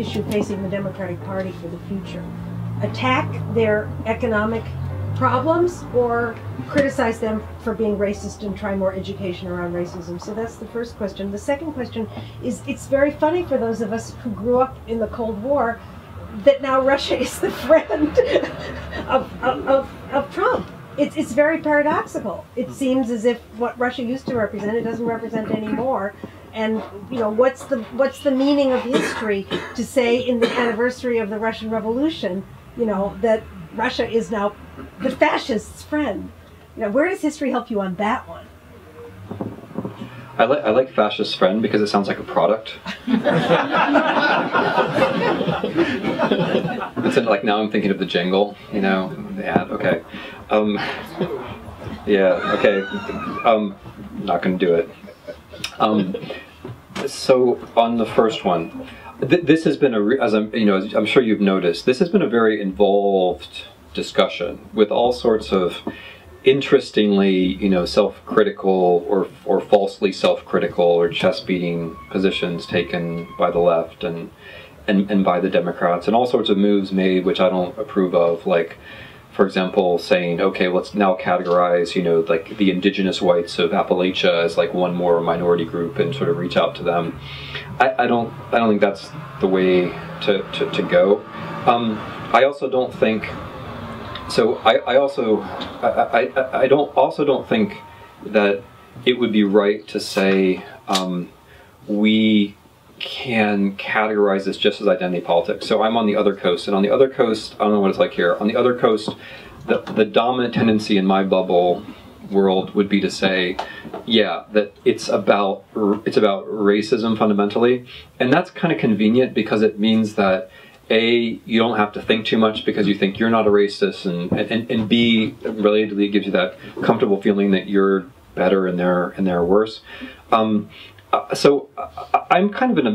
issue facing the Democratic Party for the future? Attack their economic problems or criticize them for being racist and try more education around racism? So that's the first question. The second question is, it's very funny for those of us who grew up in the Cold War that now Russia is the friend of Trump. It's very paradoxical. It seems as if what Russia used to represent, it doesn't represent anymore. And you know, what's the meaning of history to say in the anniversary of the Russian Revolution, you know, that Russia is now the fascists' friend? You know, where does history help you on that one? I like fascist friend because it sounds like a product. It's like, now I'm thinking of the jingle, you know, the ad. Okay, yeah, okay. Not gonna do it. So on the first one, this has been as I'm sure you've noticed, this has been a very involved discussion with all sorts of interestingly, you know, self-critical or falsely self-critical or chest-beating positions taken by the left and by the Democrats, and all sorts of moves made which I don't approve of, like, for example, saying, okay, let's now categorize, you know, like the indigenous whites of Appalachia as like one more minority group and sort of reach out to them. I don't think that's the way to go. I also don't think. So I don't think that it would be right to say we can categorize this just as identity politics. So I'm on the other coast, and on the other coast, I don't know what it's like here. On the other coast, the dominant tendency in my bubble world would be to say, yeah, that it's about racism fundamentally, and that's kind of convenient because it means that A, you don't have to think too much because you think you're not a racist, and B, relatedly, it gives you that comfortable feeling that you're better and they're worse. So I'm kind of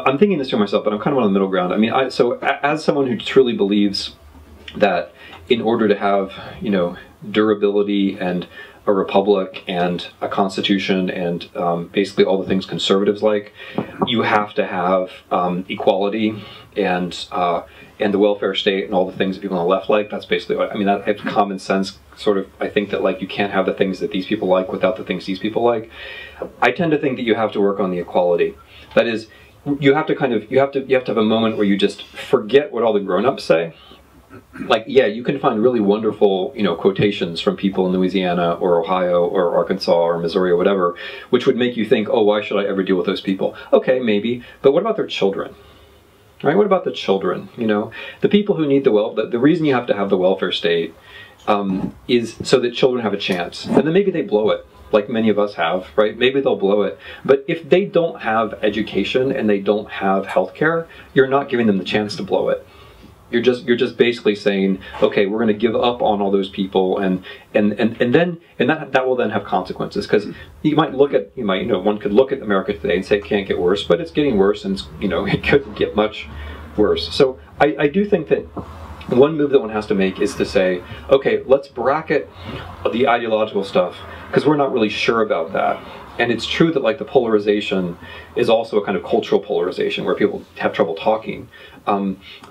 I'm thinking this to myself, but I'm kind of on the middle ground. I mean, so as someone who truly believes that in order to have, you know, durability and a republic and a constitution and basically all the things conservatives like, you have to have equality and the welfare state and all the things that people on the left like. That's basically what I mean. That common sense sort of. I think that like you can't have the things that these people like without the things these people like. I tend to think that you have to work on the equality. That is, you have to have a moment where you just forget what all the grown-ups say. Like, yeah, you can find really wonderful, you know, quotations from people in Louisiana or Ohio or Arkansas or Missouri or whatever, which would make you think, oh, why should I ever deal with those people? Okay, maybe, but what about their children? Right? What about the children? You know, the people who need the reason you have to have the welfare state is so that children have a chance, and then maybe they blow it, like many of us have, right? Maybe they'll blow it, but if they don't have education and they don't have health care, you're not giving them the chance to blow it. You're just basically saying, okay, we're going to give up on all those people, and that will then have consequences, because one could look at America today and say it can't get worse, but it's getting worse, and it could get much worse. So I do think that one move that one has to make is to say, okay, let's bracket the ideological stuff, because we're not really sure about that. And it's true that like the polarization is also a kind of cultural polarization where people have trouble talking.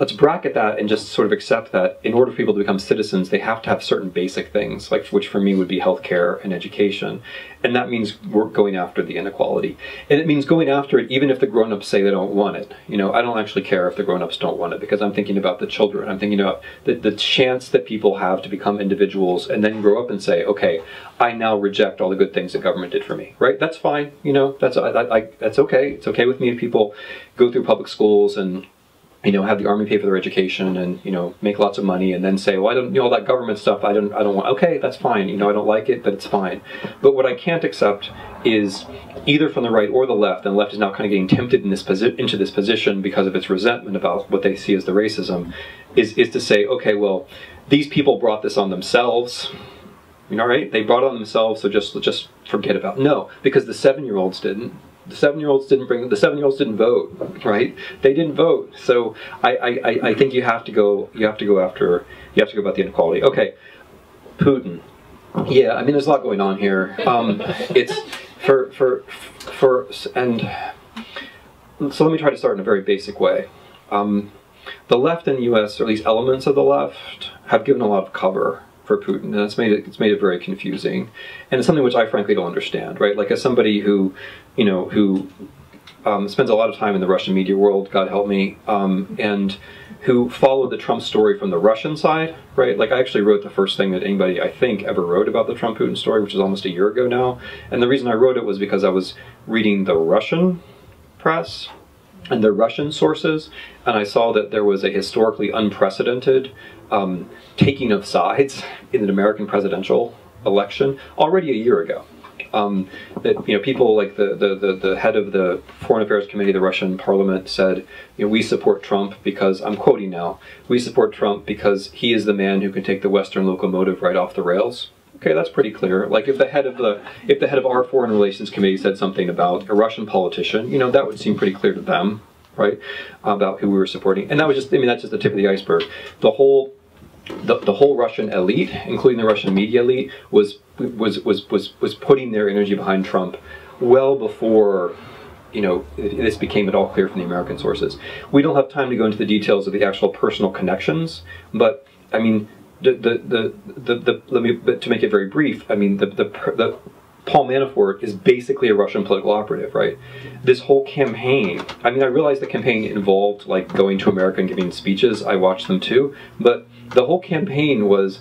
Let's bracket that and just sort of accept that in order for people to become citizens, they have to have certain basic things, like which for me would be healthcare and education. And that means we're going after the inequality. And it means going after it even if the grown-ups say they don't want it. I don't actually care if the grown-ups don't want it, because I'm thinking about the children. I'm thinking about the chance that people have to become individuals and then grow up and say, okay, I now reject all the good things that government did for me, right? That's fine, that's okay. It's okay with me if people go through public schools and have the army pay for their education and make lots of money and then say, well, I don't all that government stuff. I don't want. Okay, that's fine. I don't like it, but it's fine. But what I can't accept is either from the right or the left, and the left is now kind of getting tempted into this position because of its resentment about what they see as the racism, is to say, okay, well, these people brought this on themselves. Right? They brought it on themselves, so just forget about it. No, because the 7-year-olds didn't. The 7-year-olds didn't vote, right? They didn't vote. So I think you have to go about the inequality. Okay, Putin. Yeah, I mean there's a lot going on here. It's and so let me try to start in a very basic way. the left in the U.S., or at least elements of the left, have given a lot of cover for Putin, and it's made it very confusing, and it's something which I frankly don't understand, right? Like, as somebody who, spends a lot of time in the Russian media world, God help me, and who followed the Trump story from the Russian side, right? Like, I actually wrote the first thing that anybody, I think, ever wrote about the Trump-Putin story, which is almost a year ago now, and the reason I wrote it was because I was reading the Russian press and the Russian sources, and I saw that there was a historically unprecedented taking of sides in an American presidential election already a year ago. That people like the head of the Foreign Affairs Committee of the Russian Parliament said, we support Trump because, I'm quoting now, we support Trump because he is the man who can take the Western locomotive right off the rails. Okay, that's pretty clear. Like, if the head of our Foreign Relations Committee said something about a Russian politician, that would seem pretty clear to them, right? About who we were supporting, and that was just, that's just the tip of the iceberg. The whole Russian elite, including the Russian media elite, was putting their energy behind Trump well before this became at all clear from the American sources. We don't have time to go into the details of the actual personal connections, but I mean, to make it very brief, I mean, the Paul Manafort is basically a Russian political operative, right? This whole campaign, I mean, I realize the campaign involved like going to America and giving speeches. I watched them too, but the whole campaign was,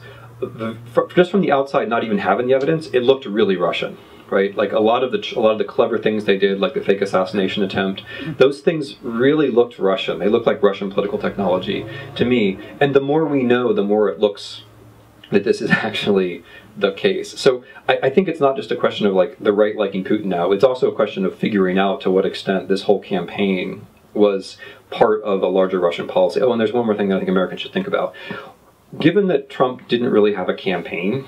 just from the outside, not even having the evidence, it looked really Russian, right? Like, a lot of the clever things they did, like the fake assassination attempt, those things really looked Russian. They looked like Russian political technology to me. And the more we know, the more it looks that this is actually the case. So I think it's not just a question of like the right liking Putin now. It's also a question of figuring out to what extent this whole campaign was part of a larger Russian policy. Oh, and there's one more thing that I think Americans should think about. Given that Trump didn't really have a campaign,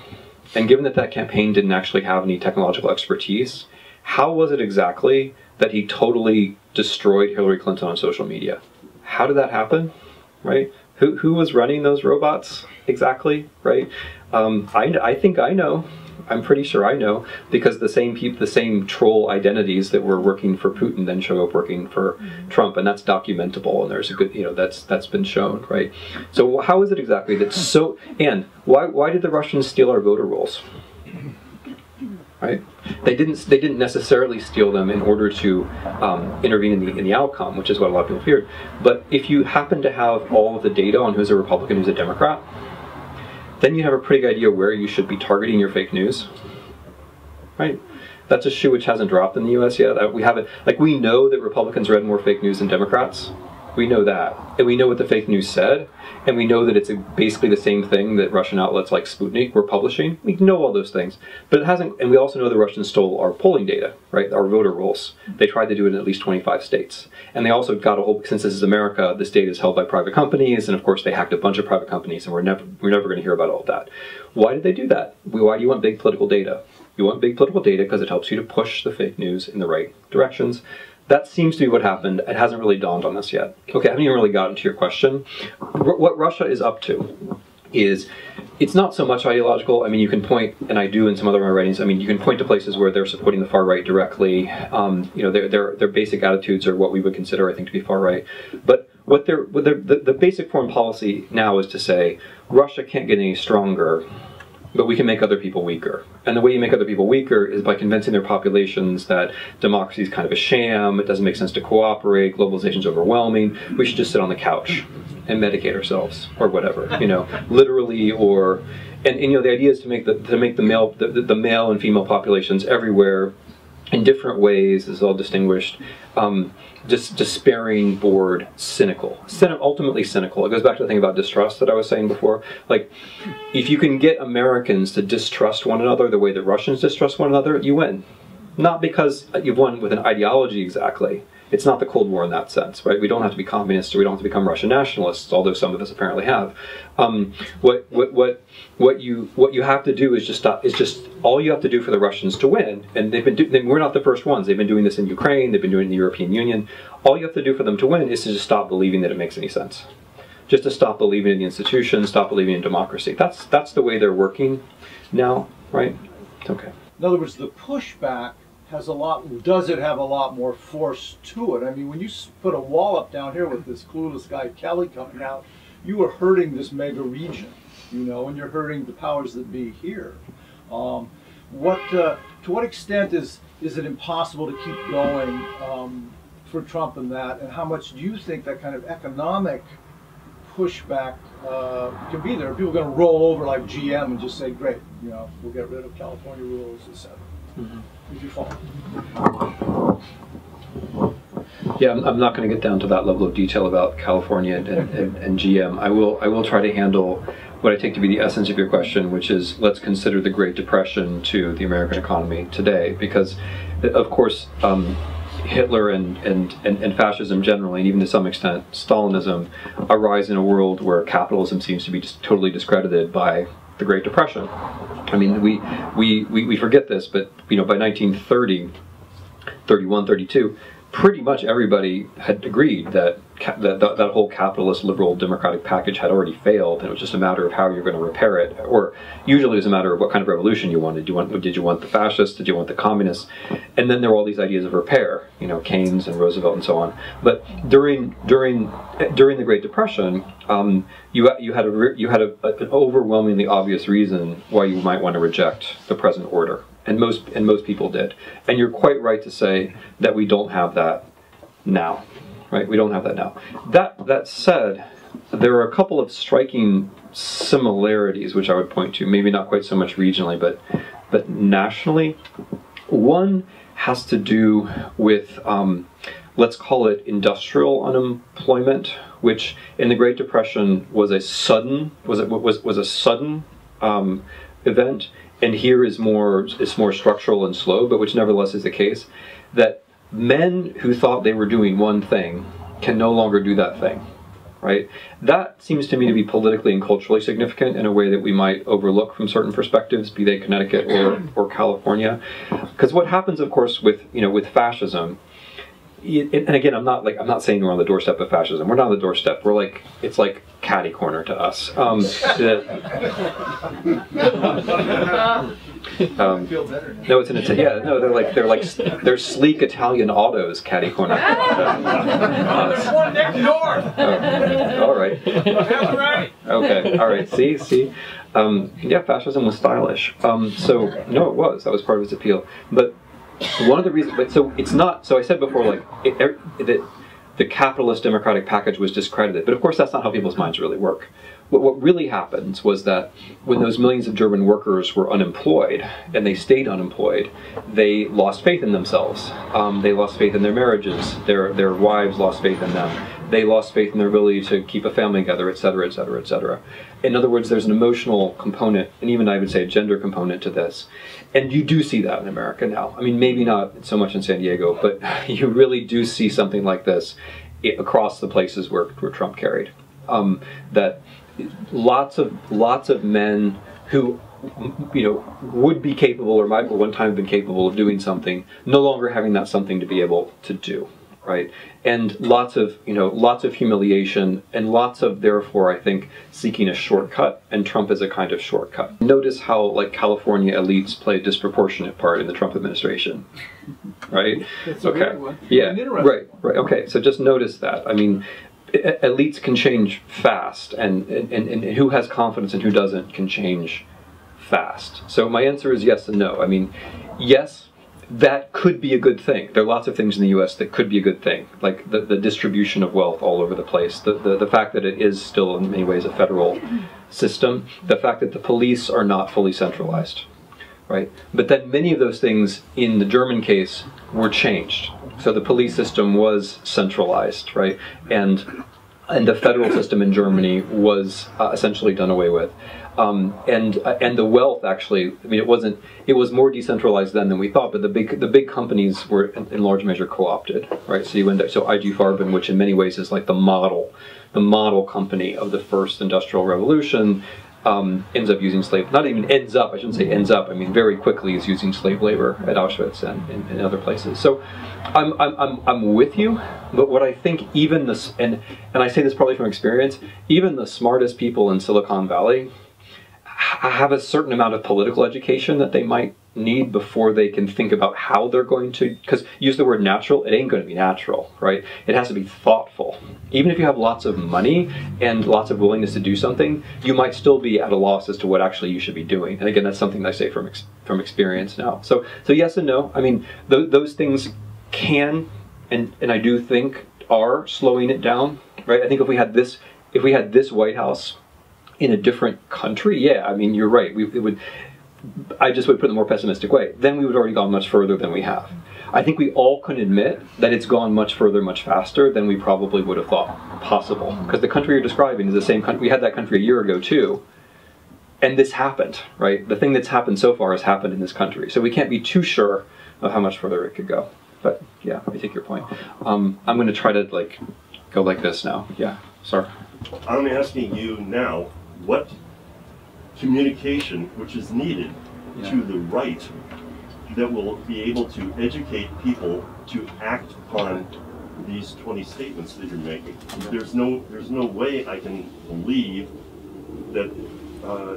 and given that that campaign didn't actually have any technological expertise, how was it exactly that he totally destroyed Hillary Clinton on social media? How did that happen, right? Who was running those robots exactly, right? I think I know. I'm pretty sure I know, because the same troll identities that were working for Putin then show up working for Trump, and that's documentable, and there's a good, that's been shown, right? So how is it exactly that so, and why did the Russians steal our voter rolls? Right? They didn't necessarily steal them in order to intervene in the outcome, which is what a lot of people feared. But if you happen to have all of the data on who's a Republican, who's a Democrat, then you have a pretty good idea where you should be targeting your fake news, right? That's a shoe which hasn't dropped in the U.S. yet. We know that Republicans read more fake news than Democrats. We know that, and we know what the fake news said, and we know that it's basically the same thing that Russian outlets like Sputnik were publishing. We know all those things, but it hasn't. And we also know the Russians stole our polling data, right? Our voter rolls. They tried to do it in at least 25 states, and they also got a whole. Since this is America, this data is held by private companies, and of course they hacked a bunch of private companies, and we're never going to hear about all of that. Why did they do that? Why do you want big political data? You want big political data because it helps you to push the fake news in the right directions. That seems to be what happened. It hasn't really dawned on us yet. Okay, I haven't even really gotten to your question. What Russia is up to is, it's not so much ideological. I mean, you can point, and I do in some other of my writings, I mean, you can point to places where they're supporting the far right directly. Their basic attitudes are what we would consider, I think, to be far right. But the basic foreign policy now is to say, Russia can't get any stronger, but we can make other people weaker. And the way you make other people weaker is by convincing their populations that democracy is kind of a sham, it doesn't make sense to cooperate, globalization is overwhelming, we should just sit on the couch and medicate ourselves, or whatever, literally, and the idea is to make the male and female populations everywhere in different ways, this is all distinguished, just despairing, bored, cynical. Ultimately cynical. It goes back to the thing about distrust that I was saying before. Like, if you can get Americans to distrust one another the way that Russians distrust one another, you win. Not because you've won with an ideology exactly. It's not the Cold War in that sense, right? We don't have to be communists, or we don't have to become Russian nationalists, although some of us apparently have. What you have to do is just stop. It's just all you have to do for the Russians to win. And we're not the first ones. They've been doing this in Ukraine. They've been doing it in the European Union. All you have to do for them to win is to just stop believing that it makes any sense. Just to stop believing in the institutions, stop believing in democracy. That's the way they're working now, right? Okay. In other words, the pushback does it have a lot more force to it? I mean, when you put a wall up down here with this clueless guy Kelly coming out, you are hurting this mega region, you know, and you're hurting the powers that be here. To what extent is it impossible to keep going for Trump and that, and how much do you think that kind of economic pushback can be there? Are people going to roll over like GM and just say, great, you know, we'll get rid of California rules, etc.? Would you fall? Yeah, I'm not going to get down to that level of detail about California and GM. I will try to handle what I take to be the essence of your question, which is let's consider the Great Depression to the American economy today, because of course Hitler and fascism generally, and even to some extent Stalinism, arise in a world where capitalism seems to be just totally discredited by the Great Depression. I mean, we forget this, but you know, by 1930, 31, 32, pretty much everybody had agreed that that whole capitalist, liberal, democratic package had already failed, and it was just a matter of how you're going to repair it. Or usually it was a matter of what kind of revolution you wanted. Did you want the fascists? Did you want the communists? And then there were all these ideas of repair, you know, Keynes and Roosevelt and so on. But during the Great Depression, you had an overwhelmingly obvious reason why you might want to reject the present order. And most people did. And you're quite right to say that we don't have that now, right? We don't have that now. That said, there are a couple of striking similarities which I would point to, maybe not quite so much regionally, but nationally. One has to do with, let's call it industrial unemployment, which in the Great Depression was a sudden event. And here is more structural and slow, but which nevertheless is the case, that men who thought they were doing one thing can no longer do that thing, right? That seems to me to be politically and culturally significant in a way that we might overlook from certain perspectives, be they Connecticut or California. Because what happens, of course, with fascism, and again, I'm not saying we're on the doorstep of fascism. We're not on the doorstep. We're like, it's like catty corner to us. Feel better now. No, it's an yeah. No, they're sleek Italian autos, catty corner. There's one next door. All right. That's right. Okay. All right. See. Yeah, fascism was stylish. So no, it was. That was part of its appeal. But one of the reasons, but so it's not. So I said before, like that the capitalist democratic package was discredited. But of course, that's not how people's minds really work. What really happens was that when those millions of German workers were unemployed, and they stayed unemployed, they lost faith in themselves. They lost faith in their marriages. Their wives lost faith in them. They lost faith in their ability to keep a family together, etc., etc., etc. In other words, there's an emotional component, and even I would say a gender component to this. And you do see that in America now. I mean, maybe not so much in San Diego, but you really do see something like this across the places where Trump carried. That lots of men who, you know, would be capable or might at one time have been capable of doing something, no longer having that something to be able to do, right? And lots of humiliation, and lots of, therefore, I think, seeking a shortcut, and Trump is a kind of shortcut. Notice how, like, California elites play a disproportionate part in the Trump administration, right? That's a weird one. Yeah, right. Okay, so just notice that. I mean, elites can change fast, and who has confidence and who doesn't can change fast. So my answer is yes and no. I mean, yes, that could be a good thing. There are lots of things in the U.S. that could be a good thing, like the distribution of wealth all over the place, the fact that it is still in many ways a federal system, the fact that the police are not fully centralized, right? But then many of those things in the German case were changed. So the police system was centralized, right? And the federal system in Germany was essentially done away with. And the wealth, actually, I mean, it was more decentralized then than we thought, but the big companies were in large measure co-opted, right? So you end up, so IG Farben, which in many ways is like the model company of the first industrial revolution, ends up using not even ends up, I shouldn't say ends up, I mean very quickly is using slave labor at Auschwitz and in other places. So I'm with you, but what I think even this, and I say this probably from experience, even the smartest people in Silicon Valley have a certain amount of political education that they might need before they can think about how they're going to, because use the word natural, it ain't going to be natural, right? It has to be thoughtful. Even if you have lots of money and lots of willingness to do something, you might still be at a loss as to what actually you should be doing. And again, that's something that I say from experience now. So yes and no. I mean, those things can, and I do think are slowing it down, right? I think if we had this White House in a different country, yeah, I mean, you're right. I just would put it in a more pessimistic way. Then we would have already gone much further than we have. I think we all can admit that it's gone much further, much faster than we probably would have thought possible. Because the country you're describing is the same country. We had that country a year ago too. And this happened, right? The thing that's happened so far has happened in this country. So we can't be too sure of how much further it could go. But yeah, I take your point. I'm going to try to go like this now. Yeah, sorry. I'm asking you now, what communication which is needed to the right that will be able to educate people to act upon these 20 statements that you're making. There's no way I can believe that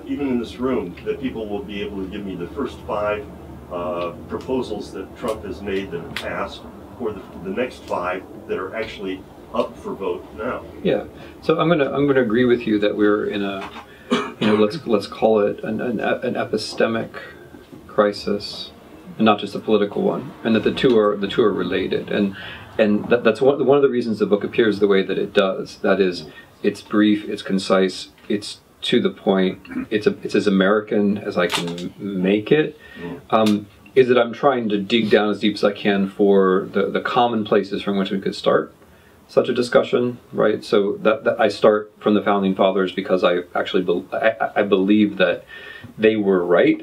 even in this room that people will be able to give me the first 5 proposals that Trump has made that have passed, or the next 5 that are actually up for vote now. Yeah. So I'm gonna agree with you that we're in a, let's call it an epistemic crisis, and not just a political one, and that the two are related, and that's one of the reasons the book appears the way that it does. That is, it's brief, it's concise, it's to the point, it's as American as I can make it. Is that I'm trying to dig down as deep as I can for the common places from which we could start such a discussion, right? So that I start from the Founding Fathers because I actually I believe that they were right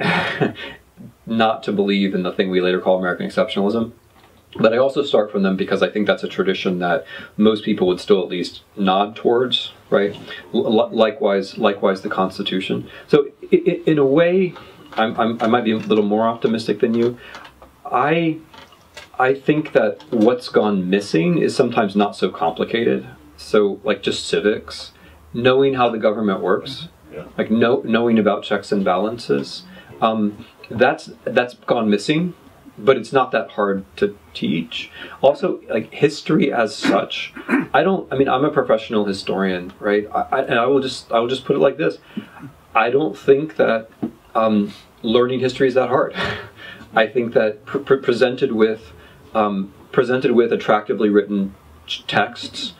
not to believe in the thing we later call American exceptionalism. But I also start from them because I think that's a tradition that most people would still at least nod towards, right? Likewise the Constitution. So in a way, I might be a little more optimistic than you. I think that what's gone missing is sometimes not so complicated. So like just civics, knowing how the government works, like knowing about checks and balances, that's gone missing, but it's not that hard to teach. Also, like history as such, I'm a professional historian, right? And I will just put it like this. I don't think that learning history is that hard. I think that presented with attractively written texts,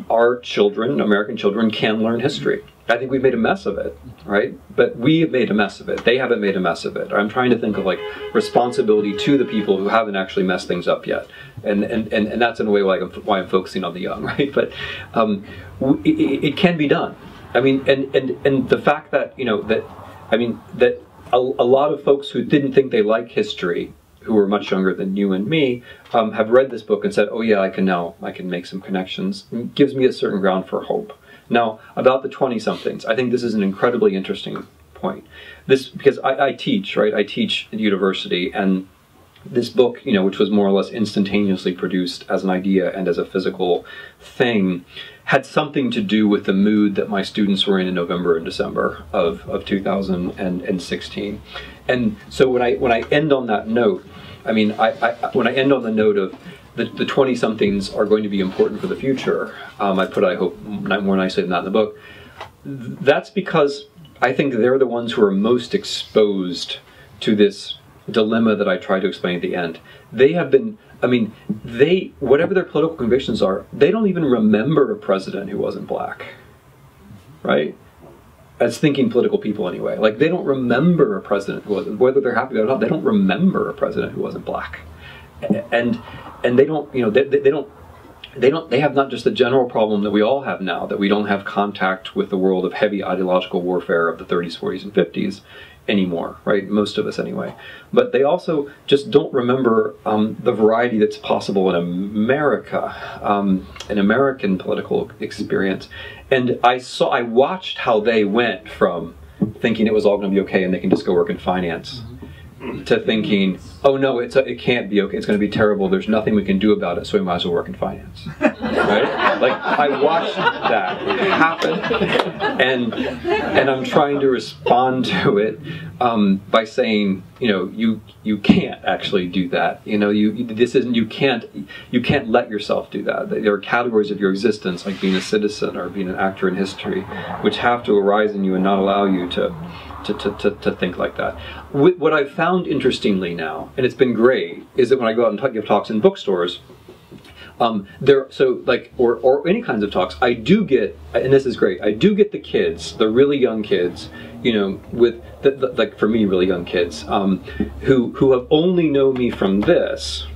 our children, American children, can learn history. I think we've made a mess of it, right? But we have made a mess of it. They haven't made a mess of it. I'm trying to think of like responsibility to the people who haven't actually messed things up yet, and that's in a way why I'm focusing on the young, right? But it can be done. I mean, and the fact that that a lot of folks who didn't think they liked history, who were much younger than you and me, have read this book and said, oh yeah, I can make some connections. It gives me a certain ground for hope. Now, about the 20-somethings, I think this is an incredibly interesting point. Because I teach, right? I teach at university, and this book, which was more or less instantaneously produced as an idea and as a physical thing, had something to do with the mood that my students were in November and December of 2016. And so when I end on that note, when I end on the note of the 20-somethings are going to be important for the future, I hope more nicely than that in the book, that's because I think they're the ones who are most exposed to this dilemma that I try to explain at the end. They have been, whatever their political convictions are, they don't even remember a president who wasn't black, right? As thinking political people anyway. Like, they don't remember a president who wasn't, whether they're happy about it or not, they don't remember a president who wasn't black. And they don't, they have not just the general problem that we all have now, that we don't have contact with the world of heavy ideological warfare of the 30s, 40s, and 50s anymore, right? Most of us anyway. But they also just don't remember the variety that's possible in America, an American political experience. And I watched how they went from thinking it was all going to be okay and they can just go work in finance, to thinking, oh no, it can't be okay, it's going to be terrible, there's nothing we can do about it, so we might as well work in finance. Right? Like, I watched that happen, and I'm trying to respond to it by saying, you can't actually do that. You can't let yourself do that. There are categories of your existence, like being a citizen or being an actor in history, which have to arise in you and not allow you to think like that. What I've found interestingly now, and it's been great, is that when I go out and give talks in bookstores, or any kinds of talks, I do get, and this is great, I do get the kids, the really young kids, like for me, really young kids, who have only known me from this,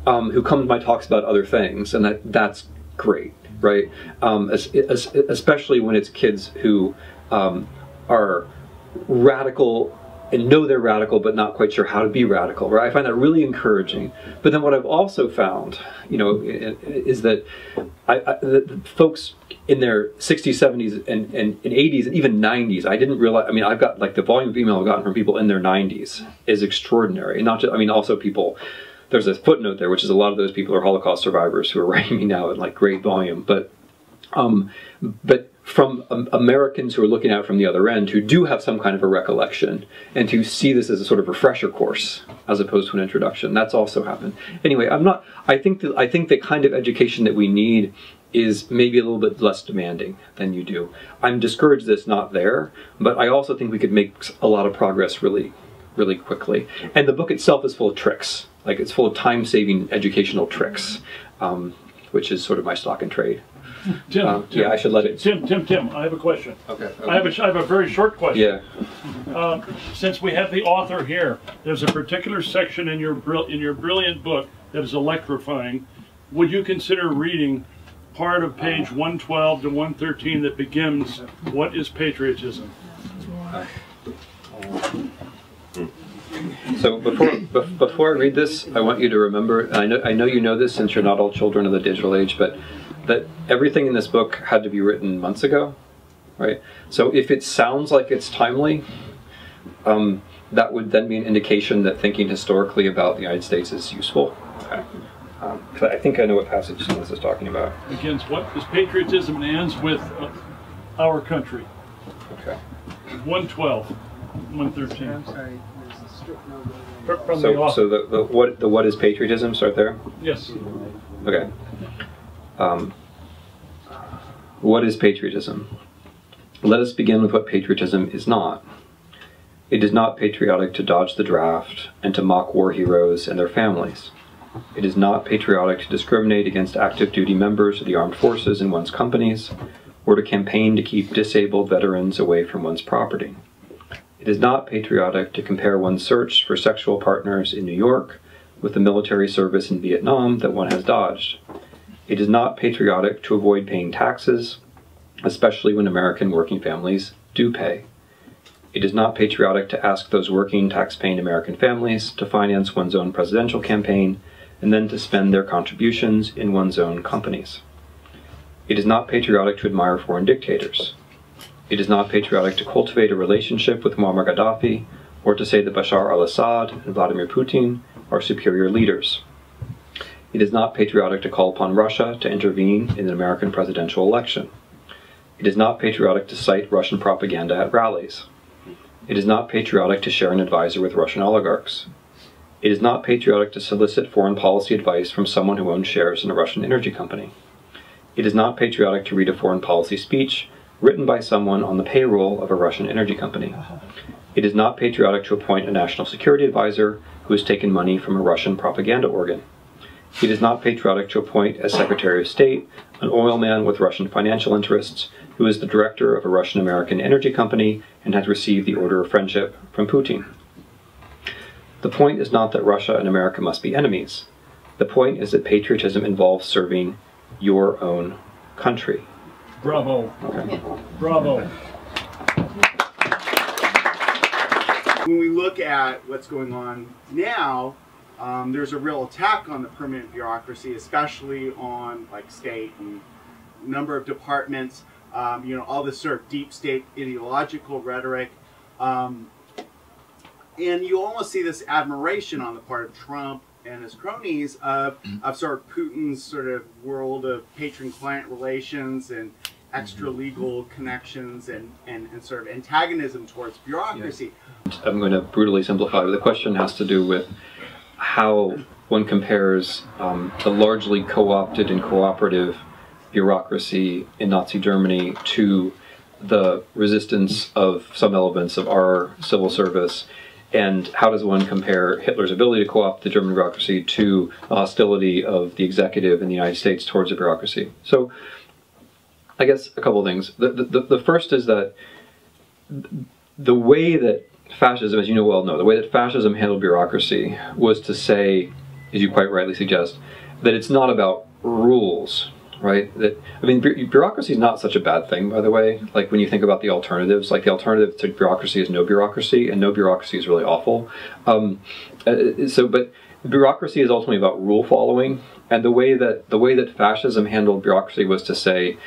who come to my talks about other things, and that's great, right? Especially when it's kids who are radical and know they're radical but not quite sure how to be radical, right? I find that really encouraging. But then what I've also found, is that the folks in their 60s, 70s, and 80s, and even 90s, I didn't realize, I've got, like, the volume of email I've gotten from people in their 90s is extraordinary. And not just, also people, there's a footnote there, which is a lot of those people are Holocaust survivors who are writing me now in, like, great volume. But from Americans who are looking at it from the other end, who do have some kind of a recollection, and to see this as a sort of refresher course as opposed to an introduction, that's also happened. Anyway, I think the kind of education that we need is maybe a little bit less demanding than you do. I'm discouraged that it's not there, but I also think we could make a lot of progress really, really quickly. And the book itself is full of tricks. Like, it's full of time-saving educational tricks, which is sort of my stock and trade. Tim, yeah, I should let it. Tim, I have a question. Okay. I have a very short question. Yeah. Since we have the author here, there's a particular section in your brilliant book that is electrifying. Would you consider reading part of page 112 to 113 that begins, "What is patriotism?" So before I read this, I want you to remember, and I know you know this since you're not all children of the digital age, but that everything in this book had to be written months ago, right? So if it sounds like it's timely, that would then be an indication that thinking historically about the United States is useful. Okay. I think I know what passage this is talking about. Begins, "What is patriotism?" and ends with "our country." Okay. 112, 113. I'm sorry, there's a strip From the author. So the what is patriotism? Start there. Yes. Okay. What is patriotism? Let us begin with what patriotism is not. It is not patriotic to dodge the draft and to mock war heroes and their families. It is not patriotic to discriminate against active duty members of the armed forces in one's companies, or to campaign to keep disabled veterans away from one's property. It is not patriotic to compare one's search for sexual partners in New York with the military service in Vietnam that one has dodged. It is not patriotic to avoid paying taxes, especially when American working families do pay. It is not patriotic to ask those working, tax-paying American families to finance one's own presidential campaign and then to spend their contributions in one's own companies. It is not patriotic to admire foreign dictators. It is not patriotic to cultivate a relationship with Muammar Gaddafi or to say that Bashar al-Assad and Vladimir Putin are superior leaders. It is not patriotic to call upon Russia to intervene in an American presidential election. It is not patriotic to cite Russian propaganda at rallies. It is not patriotic to share an advisor with Russian oligarchs. It is not patriotic to solicit foreign policy advice from someone who owns shares in a Russian energy company. It is not patriotic to read a foreign policy speech written by someone on the payroll of a Russian energy company. It is not patriotic to appoint a national security advisor who has taken money from a Russian propaganda organ. It is not patriotic to appoint as Secretary of State an oil man with Russian financial interests who is the director of a Russian-American energy company and has received the Order of Friendship from Putin. The point is not that Russia and America must be enemies. The point is that patriotism involves serving your own country. Bravo. Okay. Bravo. When we look at what's going on now, there's a real attack on the permanent bureaucracy, especially on like state and number of departments, all this sort of deep state ideological rhetoric. And you almost see this admiration on the part of Trump and his cronies of sort of Putin's sort of world of patron-client relations and extra legal connections and sort of antagonism towards bureaucracy. I'm going to brutally simplify, but the question has to do with how one compares the largely co-opted and cooperative bureaucracy in Nazi Germany to the resistance of some elements of our civil service, and how does one compare Hitler's ability to co-opt the German bureaucracy to the hostility of the executive in the United States towards the bureaucracy. So I guess a couple of things. The first is that the way that fascism, as you well know, the way that fascism handled bureaucracy was to say, as you quite rightly suggest, that it's not about rules, right? That, I mean, bureaucracy is not such a bad thing, by the way. Like when you think about the alternatives, like the alternative to bureaucracy is no bureaucracy, and no bureaucracy is really awful. But bureaucracy is ultimately about rule following, and the way that fascism handled bureaucracy was to say,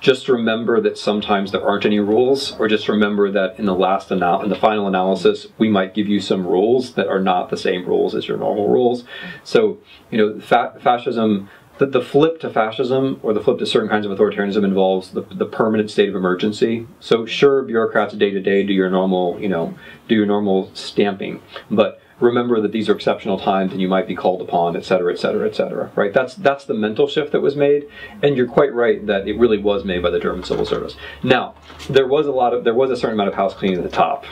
just remember that sometimes there aren't any rules, or just remember that in the final analysis, we might give you some rules that are not the same rules as your normal rules. So, you know, fascism. The flip to fascism, or the flip to certain kinds of authoritarianism, involves the permanent state of emergency. So sure, bureaucrats day to day do your normal stamping, but remember that these are exceptional times and you might be called upon, et cetera, et cetera, et cetera. Right? That's the mental shift that was made, and you're quite right that it really was made by the German civil service. Now, there was a certain amount of house cleaning at the top.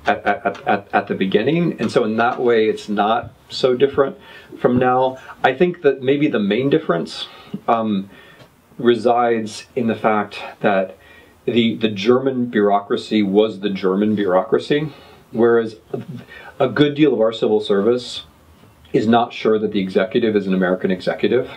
At the beginning, and so in that way it's not so different from now. I think that maybe the main difference resides in the fact that the German bureaucracy was the German bureaucracy, whereas a good deal of our civil service is not sure that the executive is an American executive.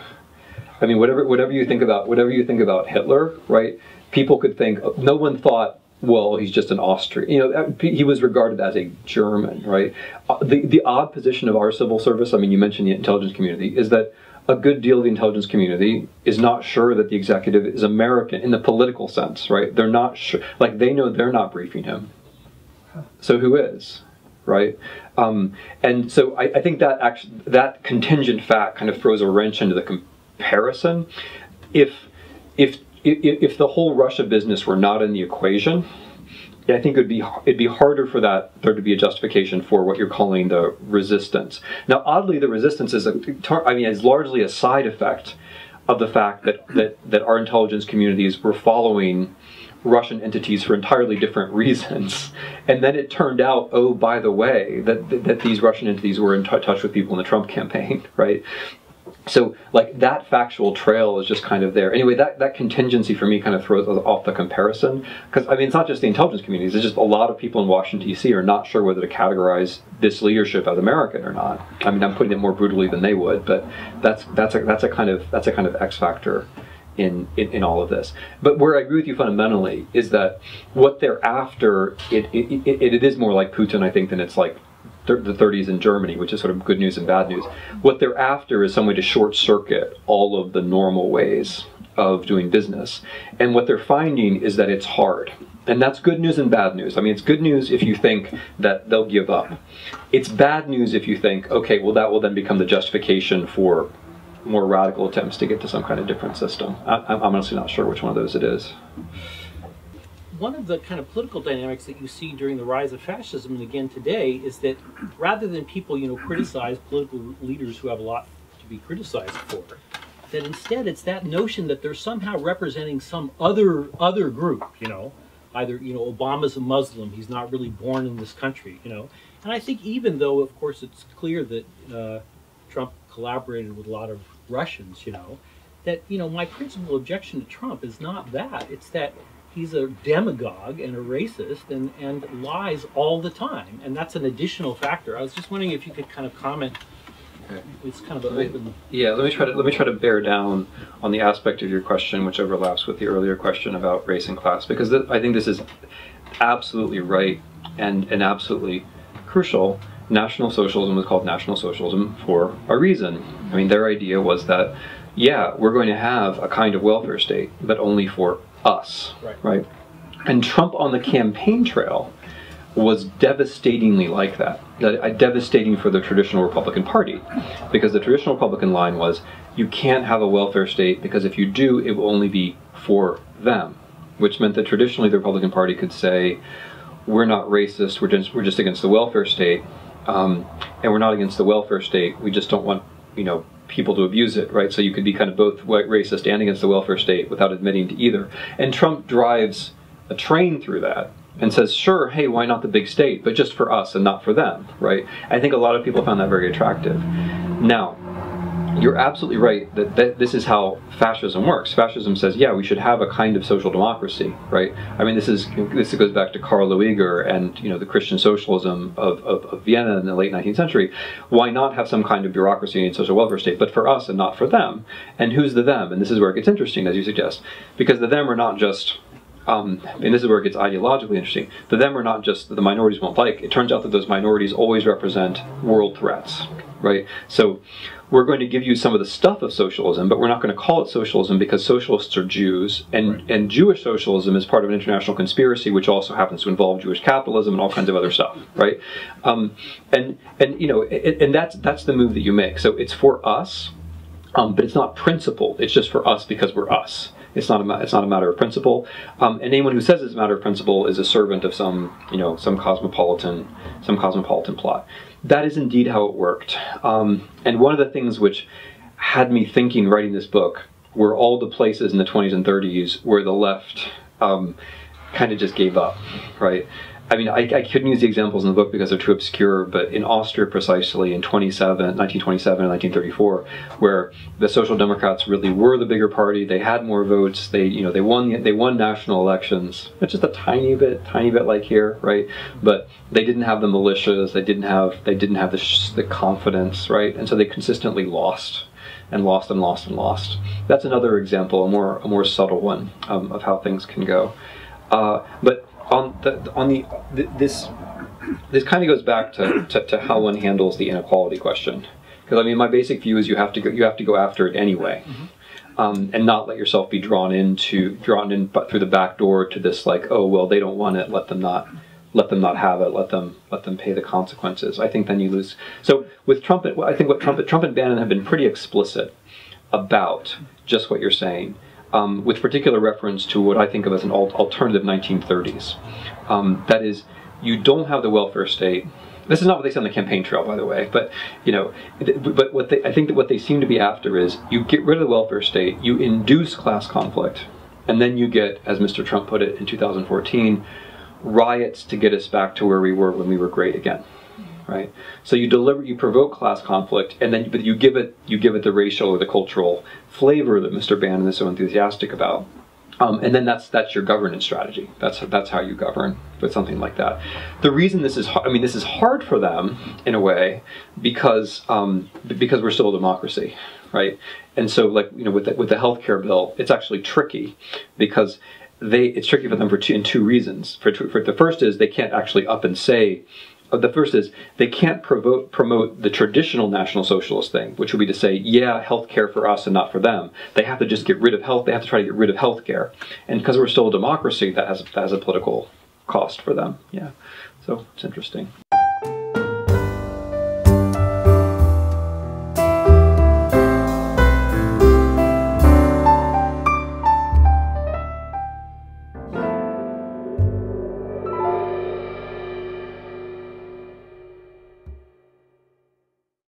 I mean, whatever you think about Hitler, right? People could think, no one thought, well, he's just an Austrian. You know, he was regarded as a German, right? The odd position of our civil service, I mean, you mentioned the intelligence community, is that a good deal of the intelligence community is not sure that the executive is American in the political sense, right? They're not sure, like they know they're not briefing him. So who is, right? And so I think that contingent fact kind of throws a wrench into the comparison. If the whole Russia business were not in the equation, I think it'd be harder for there to be a justification for what you're calling the resistance. Now, oddly, the resistance is largely a side effect of the fact that our intelligence communities were following Russian entities for entirely different reasons, and then it turned out, oh, by the way, that these Russian entities were in touch with people in the Trump campaign, right? So, like, that factual trail is just kind of there. Anyway, that contingency for me kind of throws off the comparison. Because, I mean, it's not just the intelligence communities. It's just a lot of people in Washington, D.C. are not sure whether to categorize this leadership as American or not. I mean, I'm putting it more brutally than they would, but that's a kind of X factor in all of this. But where I agree with you fundamentally is that what they're after, it is more like Putin, I think, than it's like the 30s in Germany, which is sort of good news and bad news. What they're after is some way to short circuit all of the normal ways of doing business. And what they're finding is that it's hard. And that's good news and bad news. I mean, it's good news if you think that they'll give up. It's bad news if you think, okay, well, that will then become the justification for more radical attempts to get to some kind of different system. I'm honestly not sure which one of those it is. One of the kind of political dynamics that you see during the rise of fascism, and again today, is that rather than people, criticize political leaders who have a lot to be criticized for, that instead it's that notion that they're somehow representing some other group, either, Obama's a Muslim, he's not really born in this country, And I think even though, of course, it's clear that Trump collaborated with a lot of Russians, that, my principal objection to Trump is not that. It's that he's a demagogue and a racist and lies all the time. And that's an additional factor. I was just wondering if you could kind of comment. Okay. It's kind of an open... Yeah, let me try to bear down on the aspect of your question which overlaps with the earlier question about race and class, because I think this is absolutely right and absolutely crucial. National Socialism was called National Socialism for a reason. I mean, their idea was that, yeah, we're going to have a kind of welfare state, but only for us, right? And Trump on the campaign trail was devastatingly like that. Devastating for the traditional Republican Party, because the traditional Republican line was, you can't have a welfare state because if you do, it will only be for them, which meant that traditionally the Republican Party could say, we're not racist, we're just against the welfare state, and we're not against the welfare state, we just don't want, you know, people to abuse it, right? So you could be kind of both racist and against the welfare state without admitting to either. And Trump drives a train through that and says, sure, hey, why not the big state, but just for us and not for them, right? I think a lot of people found that very attractive. Now, you're absolutely right that this is how fascism works. Fascism says, yeah, we should have a kind of social democracy, right? I mean, this goes back to Karl Lueger and, you know, the Christian socialism of Vienna in the late 19th century. Why not have some kind of bureaucracy and social welfare state, but for us and not for them? And who's the them? And this is where it gets interesting, as you suggest, because the them are not just and this is where it gets ideologically interesting. The them are not just the minorities won't like. It turns out that those minorities always represent world threats, right? So we're going to give you some of the stuff of socialism, but we're not going to call it socialism because socialists are Jews, and Jewish socialism is part of an international conspiracy which also happens to involve Jewish capitalism and all kinds of other stuff, right? And you know, and that's the move that you make. So it's for us, but it's not principled. It's just for us because we're us. It's not a matter of principle, and anyone who says it's a matter of principle is a servant of some cosmopolitan plot. That is indeed how it worked. And one of the things which had me thinking, writing this book, were all the places in the 20s and 30s where the left kind of just gave up, right? I mean, I couldn't use the examples in the book because they're too obscure, but in Austria precisely in 1927 and 1934, where the Social Democrats really were the bigger party, they had more votes, they won national elections. It's just a tiny bit like here, right? But they didn't have the militias, they didn't have the confidence, right? And so they consistently lost. And lost and lost and lost. That's another example, a more subtle one of how things can go. But this kind of goes back to how one handles the inequality question, because I mean my basic view is you have to go after it anyway, and not let yourself be drawn in but through the back door to this, like, oh well, they don't want it, let them not have it, let them pay the consequences. I think then you lose. So with Trump, I think Trump and Bannon have been pretty explicit about just what you're saying. With particular reference to what I think of as an alternative 1930s. That is, you don't have the welfare state. This is not what they say on the campaign trail, by the way, but you know, I think that what they seem to be after is you get rid of the welfare state, you induce class conflict, and then you get, as Mr. Trump put it in 2014, riots to get us back to where we were when we were great again. Right, so you provoke class conflict, and then but you give it the racial or the cultural flavor that Mr. Bannon is so enthusiastic about, and then that's your governance strategy. That's how you govern with something like that. The reason this is hard for them in a way because we're still a democracy, right? And so, like, you know, with the healthcare bill, it's actually tricky because it's tricky for them in two reasons. For the first is they can't actually up and say. The first is they can't promote the traditional National Socialist thing, which would be to say, yeah, health care for us and not for them. They have to just get rid of health. They have to try to get rid of health care. And because we're still a democracy, that has a political cost for them. Yeah. So it's interesting.